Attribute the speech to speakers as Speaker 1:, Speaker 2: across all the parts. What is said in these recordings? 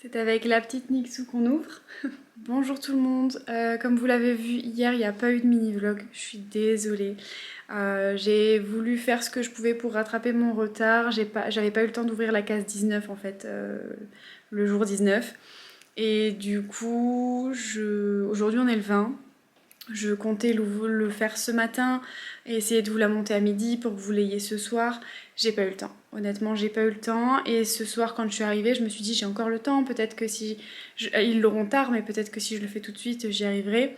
Speaker 1: C'est avec la petite Nixou qu'on ouvre. Bonjour tout le monde, comme vous l'avez vu hier, il n'y a pas eu de mini-vlog, je suis désolée. J'ai voulu faire ce que je pouvais pour rattraper mon retard, j'avais pas eu le temps d'ouvrir la case 19 en fait, le jour 19. Et du coup, aujourd'hui on est le 20. Je comptais le faire ce matin et essayer de vous la monter à midi pour que vous l'ayez ce soir. J'ai pas eu le temps. Honnêtement, j'ai pas eu le temps. Et ce soir, quand je suis arrivée, je me suis dit j'ai encore le temps. Peut-être que si. Ils l'auront tard, mais peut-être que si je le fais tout de suite, j'y arriverai.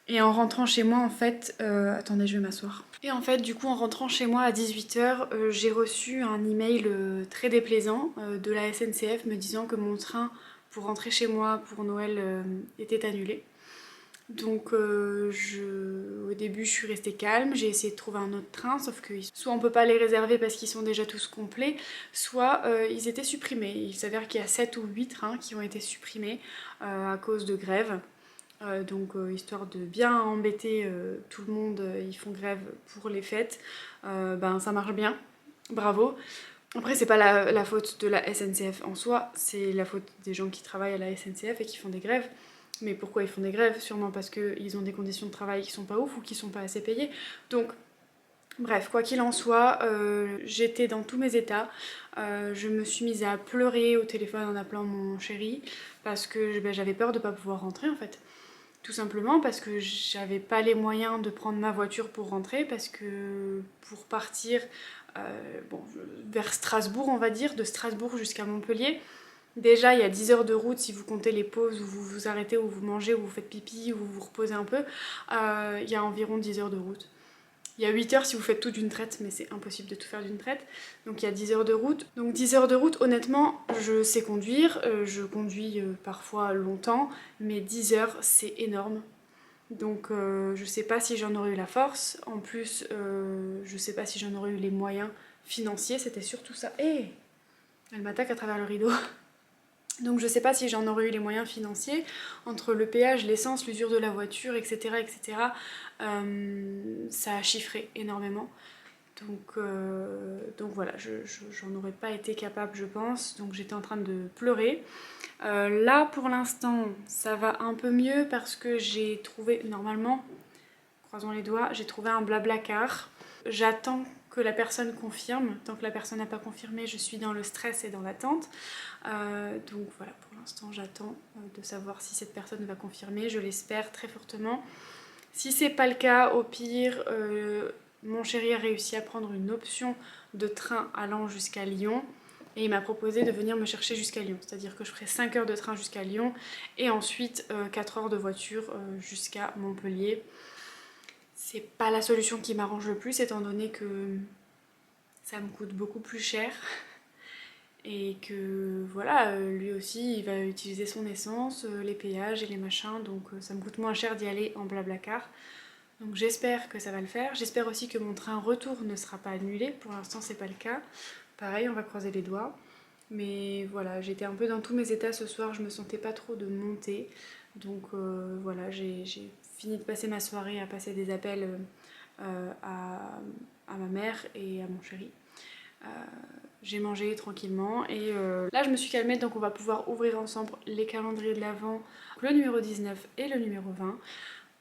Speaker 1: Et en rentrant chez moi, en fait. Attendez, je vais m'asseoir. Et en fait, du coup, en rentrant chez moi à 18h, j'ai reçu un email très déplaisant de la SNCF me disant que mon train pour rentrer chez moi pour Noël était annulé. Donc au début je suis restée calme, j'ai essayé de trouver un autre train, sauf que soit on peut pas les réserver parce qu'ils sont déjà tous complets, soit ils étaient supprimés. Il s'avère qu'il y a 7 ou 8 trains qui ont été supprimés à cause de grève. Histoire de bien embêter tout le monde, ils font grève pour les fêtes. Ben ça marche bien, bravo. Après c'est pas la faute de la SNCF en soi, c'est la faute des gens qui travaillent à la SNCF et qui font des grèves. Mais pourquoi ils font des grèves? Sûrement parce qu'ils ont des conditions de travail qui sont pas ouf ou qui sont pas assez payées. Donc, bref, quoi qu'il en soit, j'étais dans tous mes états. Je me suis mise à pleurer au téléphone en appelant mon chéri parce que j'avais peur de pas pouvoir rentrer en fait. Tout simplement parce que j'avais pas les moyens de prendre ma voiture pour rentrer parce que pour partir vers Strasbourg, on va dire, de Strasbourg jusqu'à Montpellier, déjà, il y a 10 heures de route si vous comptez les pauses où vous vous arrêtez, où vous mangez, où vous faites pipi, où vous vous reposez un peu. Il y a environ 10 heures de route. Il y a 8 heures si vous faites tout d'une traite, mais c'est impossible de tout faire d'une traite. Donc il y a 10 heures de route. Donc 10 heures de route, honnêtement, je sais conduire. Je conduis parfois longtemps, mais 10 heures, c'est énorme. Donc je sais pas si j'en aurais eu la force. En plus, je sais pas si j'en aurais eu les moyens financiers. C'était surtout ça. Hé, elle m'attaque à travers le rideau. Donc je sais pas si j'en aurais eu les moyens financiers, entre le péage, l'essence, l'usure de la voiture, etc. etc. Ça a chiffré énormément. Donc voilà, j'en aurais pas été capable je pense, donc j'étais en train de pleurer. Là pour l'instant ça va un peu mieux parce que j'ai trouvé, normalement, croisons les doigts, j'ai trouvé un Blablacar. J'attends que la personne confirme. Tant que la personne n'a pas confirmé, je suis dans le stress et dans l'attente. Donc voilà, pour l'instant j'attends de savoir si cette personne va confirmer. Je l'espère très fortement. Si c'est pas le cas, au pire, mon chéri a réussi à prendre une option de train allant jusqu'à Lyon. Et il m'a proposé de venir me chercher jusqu'à Lyon. C'est-à-dire que je ferai 5 heures de train jusqu'à Lyon et ensuite 4 heures de voiture jusqu'à Montpellier. C'est pas la solution qui m'arrange le plus étant donné que ça me coûte beaucoup plus cher et que voilà, lui aussi il va utiliser son essence, les péages et les machins, donc ça me coûte moins cher d'y aller en Blablacar. Donc j'espère que ça va le faire. J'espère aussi que mon train retour ne sera pas annulé. Pour l'instant c'est pas le cas. Pareil, on va croiser les doigts. Mais voilà, j'étais un peu dans tous mes états ce soir, je me sentais pas trop de monter. Donc voilà, j'ai fini de passer ma soirée à passer des appels à ma mère et à mon chéri. J'ai mangé tranquillement et là je me suis calmée, donc on va pouvoir ouvrir ensemble les calendriers de l'Avent, le numéro 19 et le numéro 20.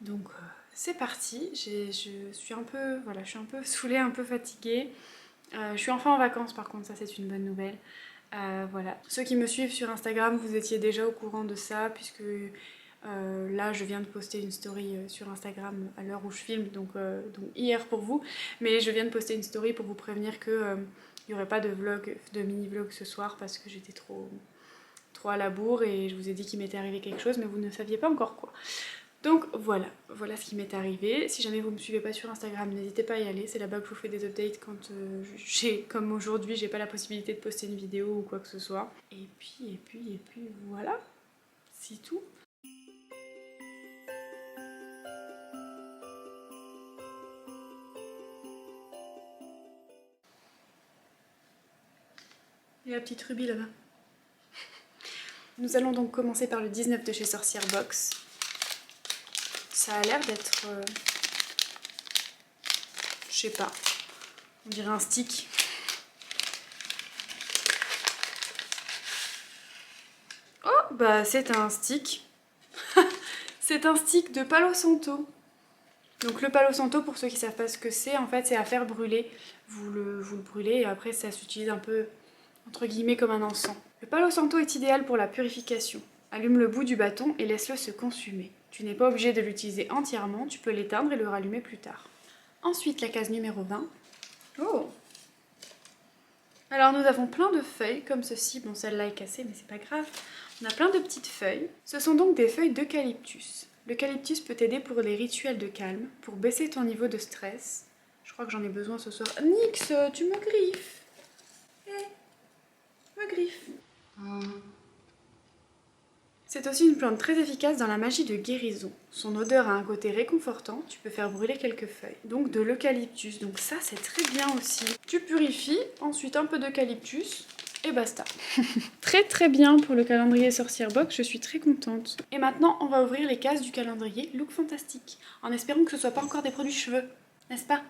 Speaker 1: Donc c'est parti. Je suis un peu, voilà, je suis un peu saoulée, un peu fatiguée. Je suis enfin en vacances par contre, ça c'est une bonne nouvelle. Voilà. Ceux qui me suivent sur Instagram, vous étiez déjà au courant de ça puisque là je viens de poster une story sur Instagram à l'heure où je filme, donc hier pour vous, mais je viens de poster une story pour vous prévenir que il n'y aurait pas de vlog, de mini-vlog ce soir parce que j'étais trop à la bourre et je vous ai dit qu'il m'était arrivé quelque chose mais vous ne saviez pas encore quoi. Donc voilà, voilà ce qui m'est arrivé. Si jamais vous ne me suivez pas sur Instagram, n'hésitez pas à y aller. C'est là-bas que je vous fais des updates quand comme aujourd'hui, j'ai pas la possibilité de poster une vidéo ou quoi que ce soit. Et puis voilà, c'est tout. Et la petite Ruby là-bas. Nous allons donc commencer par le 19 de chez Sorcière Box. Ça a l'air d'être... je sais pas. On dirait un stick. Oh! bah c'est un stick. C'est un stick de Palo Santo. Donc le Palo Santo, pour ceux qui ne savent pas ce que c'est, en fait c'est à faire brûler. Vous le brûlez et après ça s'utilise un peu entre guillemets comme un encens. Le Palo Santo est idéal pour la purification. Allume le bout du bâton et laisse-le se consumer. Tu n'es pas obligé de l'utiliser entièrement, tu peux l'éteindre et le rallumer plus tard. Ensuite la case numéro 20. Oh! Alors nous avons plein de feuilles comme ceci. Bon, celle-là est cassée mais c'est pas grave. On a plein de petites feuilles. Ce sont donc des feuilles d'eucalyptus. L'eucalyptus peut t'aider pour les rituels de calme, pour baisser ton niveau de stress. Je crois que j'en ai besoin ce soir. Nix, tu me griffes. Me griffe. C'est aussi une plante très efficace dans la magie de guérison. Son odeur a un côté réconfortant, tu peux faire brûler quelques feuilles. Donc de l'eucalyptus, donc ça c'est très bien aussi. Tu purifies, ensuite un peu d'eucalyptus et basta. Très bien pour le calendrier Sorcière Box, je suis très contente. Et maintenant on va ouvrir les cases du calendrier Look Fantastique, en espérant que ce soit pas encore des produits cheveux, n'est-ce pas ?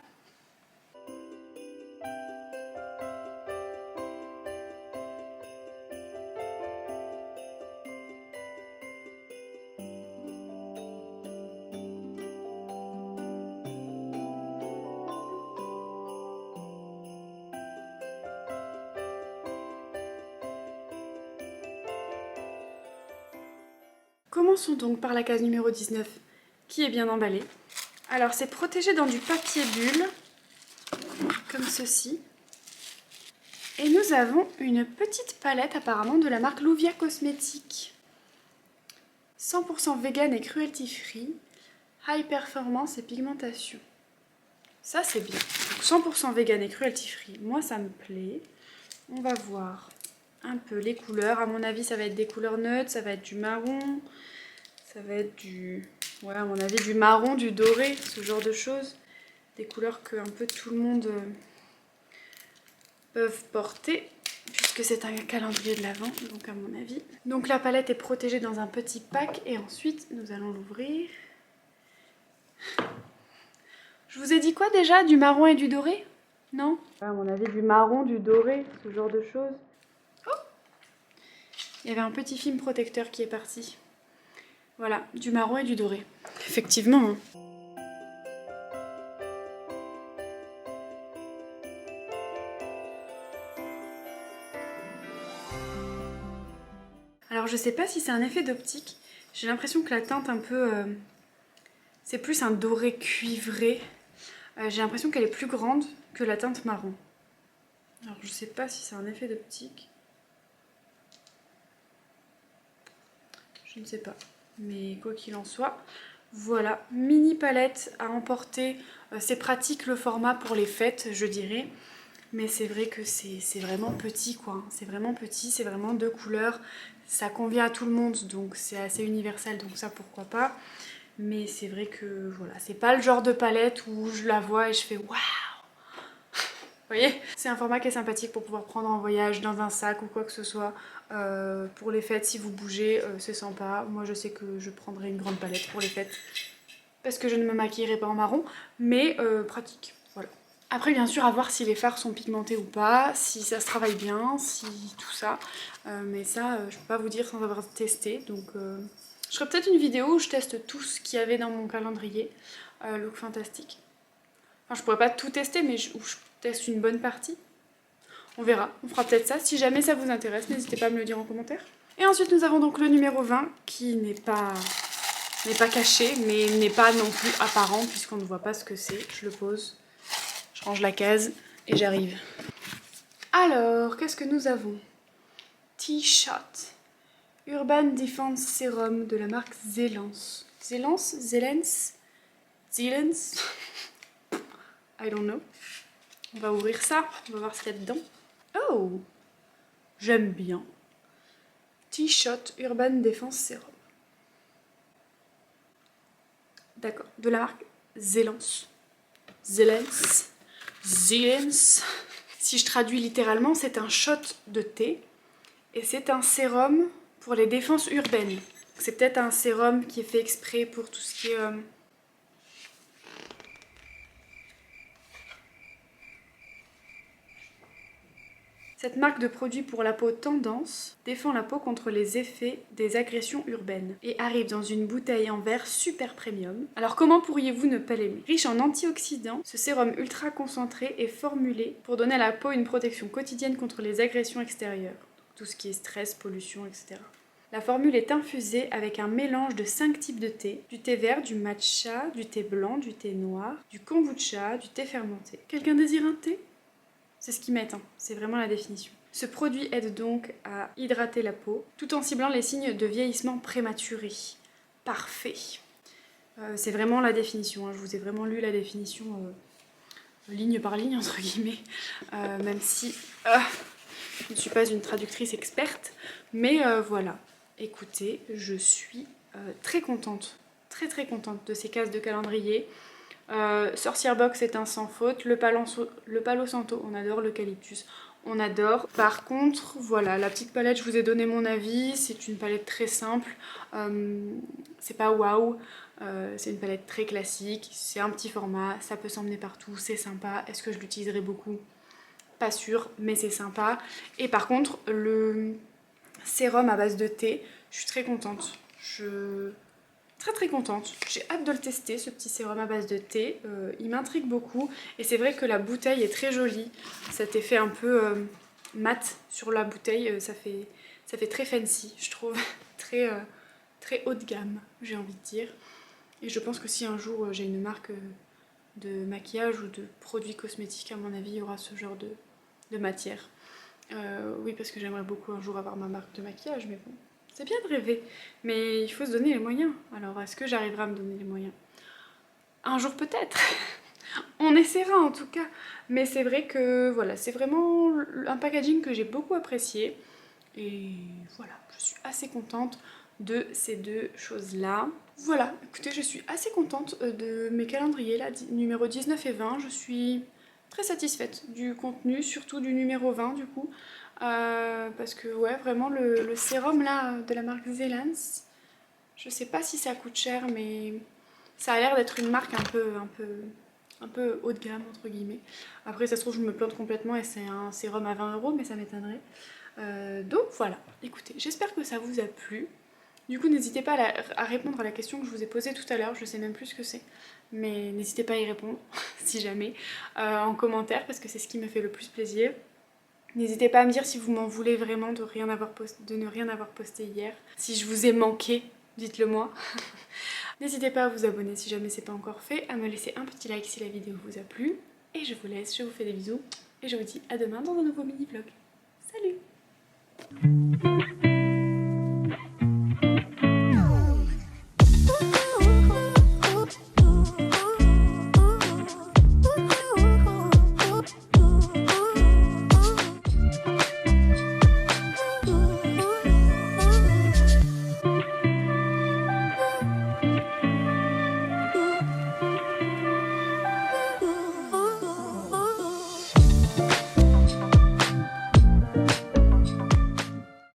Speaker 1: Commençons donc par la case numéro 19, qui est bien emballée. Alors c'est protégé dans du papier bulle, comme ceci. Et nous avons une petite palette apparemment de la marque Louvia Cosmétiques. 100% vegan et cruelty free, high performance et pigmentation. Ça c'est bien. Donc 100% vegan et cruelty free, moi ça me plaît. On va voir un peu les couleurs. À mon avis ça va être des couleurs neutres, ça va être du marron, ça va être du... ouais, à mon avis du marron, du doré, ce genre de choses. Des couleurs que un peu tout le monde peuvent porter, puisque c'est un calendrier de l'Avent, donc à mon avis. Donc la palette est protégée dans un petit pack et ensuite nous allons l'ouvrir. Je vous ai dit quoi déjà? Du marron et du doré? Non? À mon avis du marron, du doré, ce genre de choses. Oh! Il y avait un petit film protecteur qui est parti. Voilà, du marron et du doré. Effectivement. Hein. Alors je sais pas si c'est un effet d'optique. J'ai l'impression que la teinte un peu... c'est plus un doré cuivré. J'ai l'impression qu'elle est plus grande que la teinte marron. Alors je sais pas si c'est un effet d'optique. Je ne sais pas. Mais quoi qu'il en soit, voilà, mini palette à emporter. C'est pratique le format pour les fêtes, je dirais. Mais c'est vrai que c'est vraiment petit quoi. C'est vraiment petit, c'est vraiment 2 couleurs. Ça convient à tout le monde, donc c'est assez universel, donc ça pourquoi pas. Mais c'est vrai que voilà, c'est pas le genre de palette où je la vois et je fais waouh! Vous voyez? C'est un format qui est sympathique pour pouvoir prendre en voyage, dans un sac ou quoi que ce soit. Pour les fêtes, si vous bougez, c'est sympa. Moi je sais que je prendrai une grande palette pour les fêtes. Parce que je ne me maquillerai pas en marron, mais pratique. Voilà. Après bien sûr à voir si les fards sont pigmentés ou pas, si ça se travaille bien, si tout ça. Mais ça je peux pas vous dire sans avoir testé. Donc je ferai peut-être une vidéo où je teste tout ce qu'il y avait dans mon calendrier Look Fantastique. Enfin je pourrais pas tout tester mais où je teste une bonne partie. On verra, on fera peut-être ça. Si jamais ça vous intéresse, n'hésitez pas à me le dire en commentaire. Et ensuite nous avons donc le numéro 20 qui n'est pas caché mais n'est pas non plus apparent puisqu'on ne voit pas ce que c'est. Je le pose, je range la case et j'arrive. Alors, qu'est-ce que nous avons? T-Shot Urban Defense Serum de la marque Zelens. Zelens I don't know. On va ouvrir ça, on va voir ce qu'il y a dedans. Oh, j'aime bien. T-Shot Urban Defense Serum. D'accord, de la marque Zelens. Zelens. Si je traduis littéralement, c'est un shot de thé et c'est un sérum pour les défenses urbaines. C'est peut-être un sérum qui est fait exprès pour tout ce qui est... Cette marque de produits pour la peau Tendance défend la peau contre les effets des agressions urbaines et arrive dans une bouteille en verre super premium. Alors comment pourriez-vous ne pas l'aimer? Riche en antioxydants, ce sérum ultra concentré est formulé pour donner à la peau une protection quotidienne contre les agressions extérieures, tout ce qui est stress, pollution, etc. La formule est infusée avec un mélange de 5 types de thé, du thé vert, du matcha, du thé blanc, du thé noir, du kombucha, du thé fermenté. Quelqu'un désire un thé? C'est ce qu'ils mettent, hein. C'est vraiment la définition. Ce produit aide donc à hydrater la peau, tout en ciblant les signes de vieillissement prématuré. Parfait. C'est vraiment la définition, hein. Je vous ai vraiment lu la définition ligne par ligne, entre guillemets, même si je ne suis pas une traductrice experte. Mais voilà, écoutez, je suis très contente, très contente de ces cases de calendrier. Sorcière Box est un sans faute, le Palo Santo, on adore, l'eucalyptus, on adore. Par contre, voilà, la petite palette, je vous ai donné mon avis, c'est une palette très simple, c'est pas waouh, c'est une palette très classique, c'est un petit format, ça peut s'emmener partout, c'est sympa. Est-ce que je l'utiliserai beaucoup? Pas sûr, mais c'est sympa. Et par contre, le sérum à base de thé, je suis très contente. Très contente. J'ai hâte de le tester, ce petit sérum à base de thé. Il m'intrigue beaucoup. Et c'est vrai que la bouteille est très jolie. Cet effet un peu mat sur la bouteille, ça fait très fancy, je trouve. Très haut de gamme, j'ai envie de dire. Et je pense que si un jour j'ai une marque de maquillage ou de produits cosmétiques, à mon avis, il y aura ce genre de matière. Oui, parce que j'aimerais beaucoup un jour avoir ma marque de maquillage, mais bon. C'est bien de rêver, mais il faut se donner les moyens. Alors, est-ce que j'arriverai à me donner les moyens? Un jour peut-être. On essaiera en tout cas. Mais c'est vrai que voilà, c'est vraiment un packaging que j'ai beaucoup apprécié. Et voilà, je suis assez contente de ces deux choses-là. Voilà, écoutez, je suis assez contente de mes calendriers là, numéro 19 et 20. Je suis très satisfaite du contenu, surtout du numéro 20 du coup. Parce que ouais, vraiment le sérum là de la marque Zelance, je sais pas si ça coûte cher, mais ça a l'air d'être une marque un peu haut de gamme entre guillemets. Après ça se trouve je me plante complètement et c'est un sérum à 20 €, mais ça m'étonnerait. Donc voilà, écoutez, j'espère que ça vous a plu. Du coup n'hésitez pas à répondre à la question que je vous ai posée tout à l'heure, je sais même plus ce que c'est. Mais n'hésitez pas à y répondre, si jamais, en commentaire, parce que c'est ce qui me fait le plus plaisir. N'hésitez pas à me dire si vous m'en voulez vraiment de ne rien avoir posté hier. Si je vous ai manqué, dites-le moi. N'hésitez pas à vous abonner si jamais c'est pas encore fait, à me laisser un petit like si la vidéo vous a plu. Et je vous laisse, je vous fais des bisous. Et je vous dis à demain dans un nouveau mini-vlog. Salut!